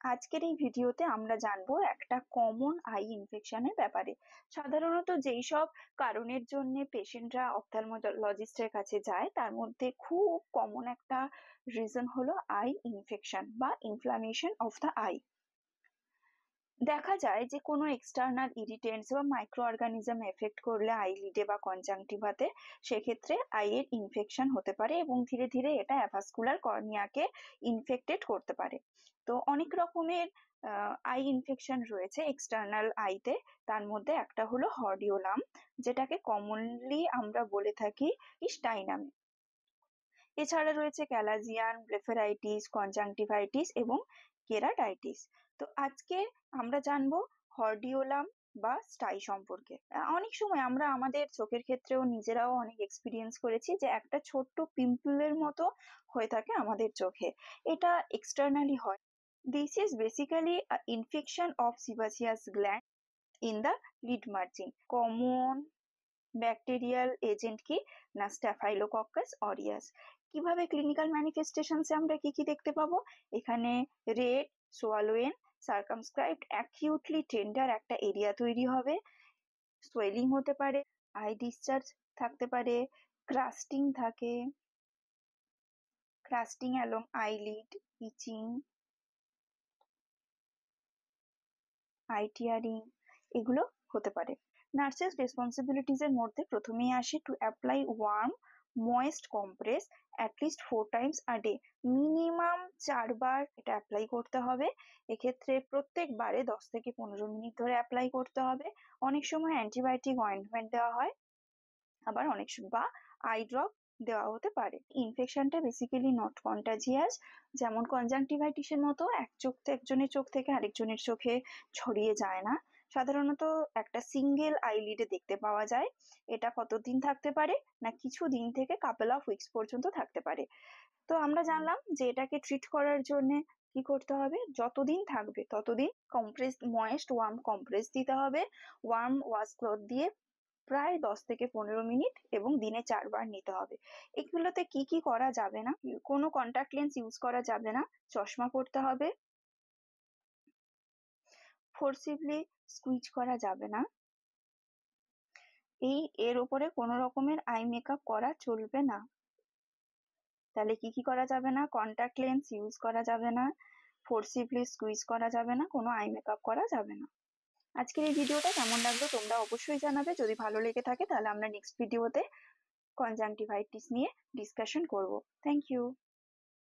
আজকের এই ভিডিওতে আমরা জানবো একটা কমন আই ইনফেকশনের ব্যাপারে। সাধারণত যেই সব কারণের জন্য পেশেন্টরা অপথ্যালমোলজিস্টের কাছে যায় তার মধ্যে খুব কমন একটা রিজন হলো আই ইনফেকশন বা ইনফ্লামেশন অফ দ্য আই। দেখা যায় যে কোনো এক্সটার্নাল ইরিটেন্টস বা মাইক্রো অর্গানিজম এফেক্ট করলে আইলিডে বা কনজাংটিভাতে সেক্ষেত্রে আইয়ের ইনফেকশন হতে পারে এবং ধীরে ধীরে এটা অ্যাভাস্কুলার কর্নিয়াকে ইনফেক্টেড করতে পারে। তো অনেক রকমের আই ইনফেকশন রয়েছে এক্সটার্নাল আইতে। তার মধ্যে একটা হলো হর্ডিওলাম, যেটাকে কমনলি আমরা বলে থাকি স্টাই নামে। এছাড়া রয়েছে ক্যালাজিয়ান, ব্লেফারাইটিস, কনজাংটিভাইটিস এবং কেরাটাইটিস। তো আজকে আমরা জানবো হর্ডিওলাম বা স্টাই সম্পর্কে। অনেক সময় আমরা আমাদের চোখের ক্ষেত্রেও নিজেরাও অনেক এক্সপিরিয়েন্স করেছি যে একটা ছোট্ট পিম্পলের মতো হয়ে থাকে আমাদের চোখে। এটা এক্সটার্নালি হয়। This is basically infection of sebaceous gland in the lid margin. Common bacterial agent কি না স্ট্যাফাইলোকক্কাস অরিয়াস। কিভাবে ক্লিনিক্যাল ম্যানিফেস্টেশনসে আমরা কি কি দেখতে পাবো? এখানে red, swollen, circumscribed, acutely tender একটা এরিয়া তৈরি হবে, সোয়েলিং হতে পারে, আই ডিসচার্জ থাকতে পারে, ক্রাস্টিং থাকে, crusting along eyelid, itching, eye tearing, এগুলো হতে পারে। নার্সেস রেসপন্সিবিলিটিস এর মধ্যে প্রথমেই আসে to apply warm moist compress at least 4 times a day। Minimum 4 বার এটা অ্যাপ্লাই করতে হবে। এক্ষেত্রে প্রত্যেকবারে 10 থেকে 15 মিনিট ধরে অ্যাপ্লাই করতে হবে। অনেক সময় অ্যান্টিবায়োটিক অয়েন্টমেন্ট দেওয়া হয়, আবার অনেক বা আই ড্রপ দেওয়া হতে পারে। ইনফেকশনটা বেসিক্যালি নট কন্টাজিয়াস, যেমন কনজাংটিভাইটিসের মতো একজনের চোখ থেকে আরেকজনের চোখে ছড়িয়ে যায় না। সাধারণত একটা সিঙ্গেল আইলিডে দেখতে পাওয়া যায়। এটা কতদিন থাকতে পারে না কিছু দিন থেকে কাপল অফ উইকস পর্যন্ত থাকতে পারে। তো আমরা জানলাম যে এটাকে ট্রিট করার জন্য কি করতে হবে, যতদিন থাকবে ততদিন কম্প্রেস ময়েস্ট ওয়ার্ম কম্প্রেস দিতে হবে, ওয়ার্ম ওয়াশ ক্লথ দিয়ে প্রায় 10 থেকে 15 মিনিট এবং দিনে 4 বার নিতে হবে। এগুলোতে কি কি করা যাবে না? কোনো কন্টাক্ট লেন্স ইউজ করা যাবে না, চশমা পরতে হবে, ফোর্সিবলি স্কুইজ করা যাবে না, এর উপরে কোনো রকমের আই মেকআপ করা চলবে না। তাহলে কি কি করা যাবে না? কন্টাক্ট লেন্স ইউজ করা যাবে না, ফোর্সিবলি স্কুইজ করা যাবে না, কোনো আই মেকআপ করা যাবে না। আজকের এই ভিডিওটা কেমন লাগলো তোমরা অবশ্যই জানাবে। যদি ভালো লেগে থাকে তাহলে আমরা নেক্সট ভিডিওতে কনজাংটিভাইটিস নিয়ে ডিসকাশন করব। Thank you.